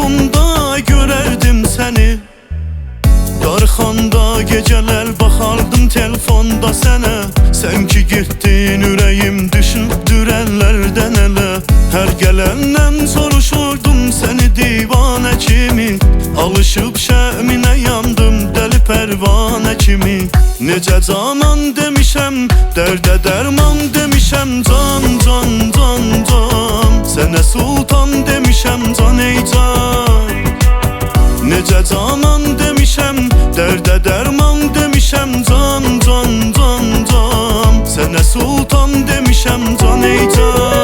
yuxumda görərdim səni. Darxanda gecələr baxardım telefonda sənə. Sən ki getdin ürəyim düşündür əllərdən ələ. Hər gələndən soruşurdum səni divanə kimi. Alışıb şəminə yandım dəli pərvanə kimi. Necə canan demişəm, dərdə dərman demişəm. Can, can, can, can, sənə sultan demişəm. Can ey can. Necə canan demişəm, dərdə dərman demişəm. Can, can, can, can, sənə sultan demişəm. Can ey can.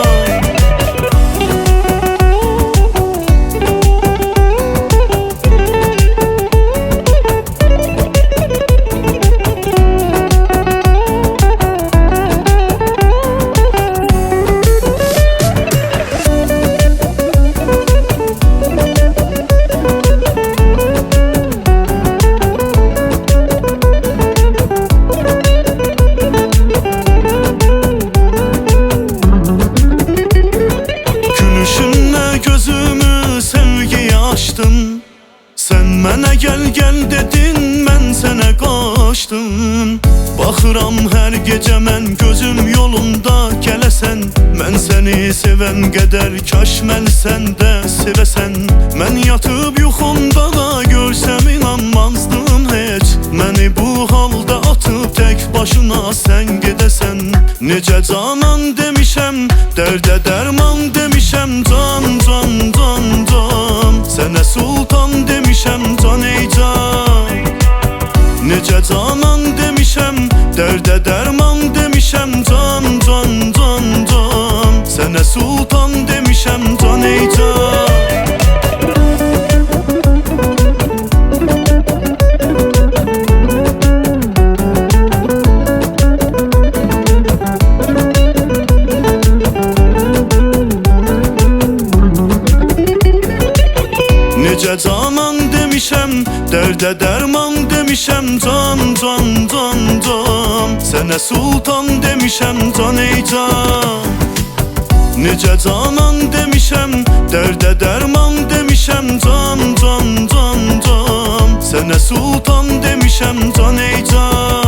Sən mənə gəl gəl dedin, mən sənə qaçdım. Baxıram hər gecə mən gözüm yolunda gələsən. Mən səni sevən qədər kaş məni sən də sevəsən. Mən yatıb yuxumda da görsəm inanmazdım heç. Məni bu halda atıb tək başına sən gedəsən. Necə canan demişəm, dərdə dərman demişəm. Can, can, can, can, sənə sultan demişəm. Can ey can. Necə canan demişəm, dərdə dərman demişəm. Can, can, can, can, sənə sultan demişəm. Can ey can. Necə canan demişəm, dərdə dərman demişəm. Can, can, can, can, sənə sultan demişəm. Can ey can. Necə canan demişəm, dərdə dərman demişəm. Can, can, can, can, sənə sultan demişəm. Can ey can.